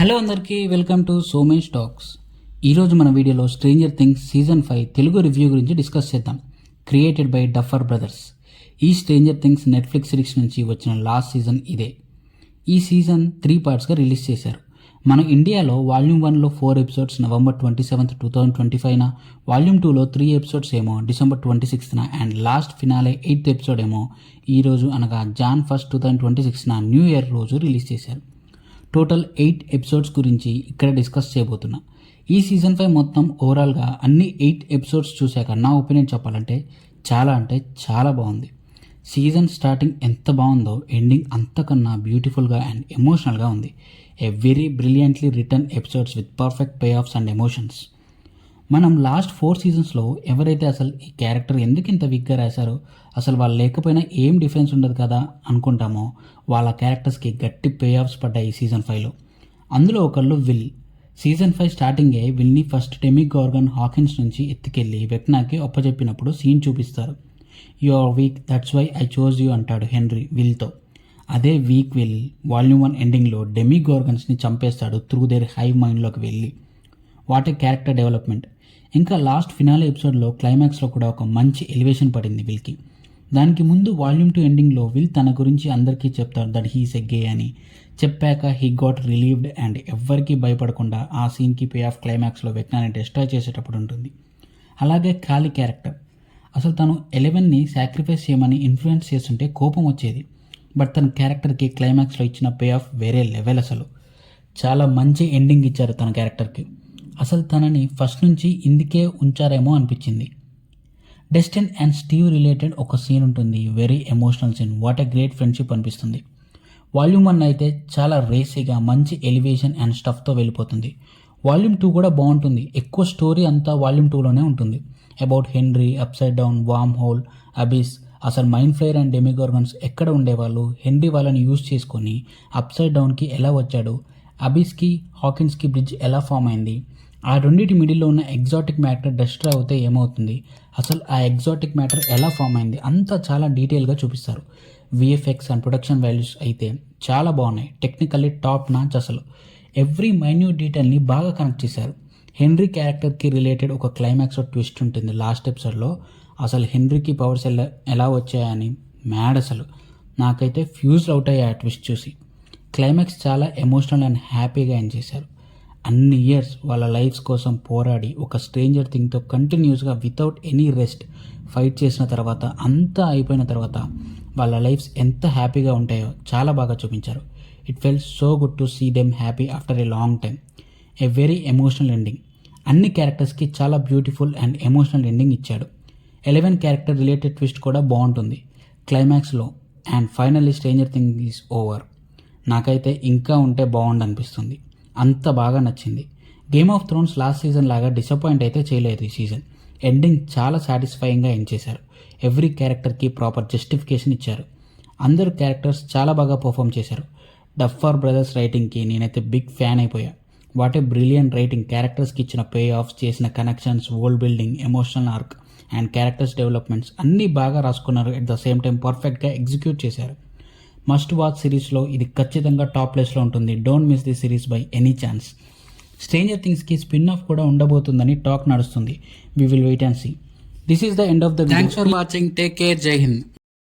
Hello అందరికీ, welcome to Somesh talks. ఈరోజు మన వీడియోలో stranger things season 5 Telugu review గురించి డిస్కస్ చేద్దాం. Created by duffer brothers. ఈ స్ట్రేంజర్ థింగ్స్ నెట్ఫ్లిక్స్ సిరీస్ నుంచి వచ్చిన లాస్ట్ సీజన్ ఇదే. ఈ సీజన్ 3 పార్ట్స్గా రిలీజ్ చేశారు. మన ఇండియాలో వాల్యూమ్ 1లో 4 ఎపిసోడ్స్ November 27, 2025, వాల్యూమ్ 2లో 3 ఎపిసోడ్స్ ఏమో December 26 and last finale 8th episode ఏమో ఈరోజు అనగా Jan 1, 2026 న్యూ ఇయర్ రోజు రిలీజ్ చేశారు. టోటల్ 8 ఎపిసోడ్స్ గురించి ఇక్కడ డిస్కస్ చేయబోతున్నా. ఈ సీజన్ 5 మొత్తం ఓవరాల్గా అన్ని 8 ఎపిసోడ్స్ చూశాక నా ఒపీనియన్ చెప్పాలంటే చాలా బాగుంది. సీజన్ స్టార్టింగ్ ఎంత బాగుందో ఎండింగ్ అంతకన్నా బ్యూటిఫుల్గా అండ్ ఎమోషనల్గా ఉంది. A very brilliantly return episodes with perfect pay offs and emotions. మనం లాస్ట్ 4 సీజన్స్లో ఎవరైతే అసలు ఈ క్యారెక్టర్ ఎందుకు ఇంత వీక్గా రాశారో, అసలు వాళ్ళు లేకపోయినా ఏం డిఫరెన్స్ ఉండదు కదా అనుకుంటామో, వాళ్ళ క్యారెక్టర్స్కి గట్టి పే ఆఫ్స్ పడ్డాయి ఈ సీజన్ 5లో. అందులో ఒకళ్ళు విల్. సీజన్ 5 స్టార్టింగే విల్ని ఫస్ట్ డెమిగార్గన్ హాకిన్స్ నుంచి ఎత్తుకెళ్ళి వెక్నాకి ఒప్పచెప్పినప్పుడు సీన్ చూపిస్తారు. You are weak, that's why I chose you అంటాడు హెన్రీ విల్తో. అదే వీక్ విల్ వాల్యూమ్ 1 ఎండింగ్లో డెమిగార్గన్స్ని చంపేస్తాడు త్రూ దేర్ హైవ్ మైండ్లోకి వెళ్ళి. What a character development. ఇంకా లాస్ట్ ఫినాలే ఎపిసోడ్లో క్లైమాక్స్లో కూడా ఒక మంచి ఎలివేషన్ పడింది విల్కి. దానికి ముందు వాల్యూమ్ 2 ఎండింగ్లో విల్ తన గురించి అందరికీ చెప్తాడు దట్ హీస్ ఎ గే అని. చెప్పాక హీ గాట్ రిలీవ్డ్ అండ్ ఎవ్వరికీ భయపడకుండా ఆ సీన్కి పే ఆఫ్ క్లైమాక్స్లో వెక్నాని డిస్ట్రాయ్ చేసేటప్పుడు ఉంటుంది. అలాగే ఖాళీ క్యారెక్టర్. అసలు తను 11ని సాక్రిఫైస్ చేయమని ఇన్ఫ్లుయెన్స్ చేస్తుంటే కోపం వచ్చేది. బట్ తన క్యారెక్టర్కి క్లైమాక్స్లో ఇచ్చిన పే ఆఫ్ వేరే లెవెల్. అసలు చాలా మంచి ఎండింగ్ ఇచ్చారు తన క్యారెక్టర్కి. అసలు తనని ఫస్ట్ నుంచి ఇందుకే ఉంచారేమో అనిపించింది. డెస్టిన్ అండ్ స్టీవ్ రిలేటెడ్ ఒక సీన్ ఉంటుంది, very emotional scene. What a great friendship అనిపిస్తుంది. వాల్యూమ్ 1 అయితే చాలా రేసీగా మంచి ఎలివేషన్ అండ్ స్టఫ్తో వెళ్ళిపోతుంది. వాల్యూమ్ 2 కూడా బాగుంటుంది. ఎక్కువ స్టోరీ అంతా వాల్యూమ్ 2లోనే ఉంటుంది. About henry, upside down, warm whole, abyss. అసలు మైండ్ ఫ్లేయర్ అండ్ డెమిగార్గన్స్ ఎక్కడ ఉండేవాళ్ళు, హెన్రీ వాళ్ళని యూజ్ చేసుకొని అప్సైడ్ డౌన్కి ఎలా వచ్చాడు, అబిస్కి హాకిన్స్కి బ్రిడ్జ్ ఎలా ఫామ్ అయింది, ఆ రెండింటి మిడిల్లో ఉన్న ఎగ్జాటిక్ మ్యాటర్ డస్ట్రాయ్ అవుతే ఏమవుతుంది, అసలు ఆ ఎగ్జాటిక్ మ్యాటర్ ఎలా ఫామ్ అయింది, అంతా చాలా డీటెయిల్గా చూపిస్తారు. విఎఫ్ఎక్స్ అండ్ ప్రొడక్షన్ వాల్యూస్ అయితే చాలా బాగున్నాయి. Technically top notch. అసలు ఎవ్రీ మైన్యూట్ డీటెయిల్ని బాగా కనెక్ట్ చేశారు. హెన్రీ క్యారెక్టర్కి రిలేటెడ్ ఒక క్లైమాక్స్ ట్విస్ట్ ఉంటుంది లాస్ట్ ఎపిసోడ్లో. అసలు హెన్రీకి పవర్స్ ఎలా వచ్చాయని మ్యాడ్. అసలు నాకైతే ఫ్యూజ్ అవుట్ అయ్యా ఆ ట్విస్ట్ చూసి. క్లైమాక్స్ చాలా ఎమోషనల్ అండ్ హ్యాపీగా ఎండ్ చేశారు. అన్ని ఇయర్స్ వాళ్ళ లైఫ్స్ కోసం పోరాడి ఒక స్ట్రేంజర్ థింగ్తో కంటిన్యూస్గా వితౌట్ ఎనీ రెస్ట్ ఫైట్ చేసిన తర్వాత, అంతా అయిపోయిన తర్వాత వాళ్ళ లైఫ్స్ ఎంత హ్యాపీగా ఉంటాయో చాలా బాగా చూపించారు. It felt so good to see them happy after a long time. A very emotional ending. అన్ని క్యారెక్టర్స్కి చాలా బ్యూటిఫుల్ అండ్ ఎమోషనల్ ఎండింగ్ ఇచ్చాడు. 11 క్యారెక్టర్ రిలేటెడ్ ట్విస్ట్ కూడా బాగుంటుంది క్లైమాక్స్లో. And finally stranger thing is over. నాకైతే ఇంకా ఉంటే బాగుండు అనిపిస్తుంది. అంత బాగా నచ్చింది. Game of Thrones last season లాగా డిసప్పాయింట్ అయితే చేయలేదు ఈ సీజన్. ఎండింగ్ చాలా సాటిస్ఫైయింగ్గా ఎండ్ చేశారు. ఎవ్రీ క్యారెక్టర్కి ప్రాపర్ జస్టిఫికేషన్ ఇచ్చారు. అందరు క్యారెక్టర్స్ చాలా బాగా పర్ఫామ్ చేశారు. డఫర్ బ్రదర్స్ రైటింగ్కి నేనైతే బిగ్ ఫ్యాన్ అయిపోయా. What a brilliant writing. క్యారెక్టర్స్కి ఇచ్చిన పే ఆఫ్స్, చేసిన connections, world building, emotional arc and characters developments అన్నీ బాగా రాసుకున్నారు. ఎట్ ద సేమ్ టైం పర్ఫెక్ట్గా ఎగ్జిక్యూట్ చేశారు. మస్ట్ వాచ్ సిరీస్లో ఇది ఖచ్చితంగా టాప్ ప్లేస్లో ఉంటుంది. Don't miss the series by any chance. Stranger థింగ్స్కి స్పిన్ ఆఫ్ కూడా ఉండబోతుందని టాక్ నడుస్తుంది. We will wait and see. This is the end of the video. Thanks for watching. Take care. జై హింద్.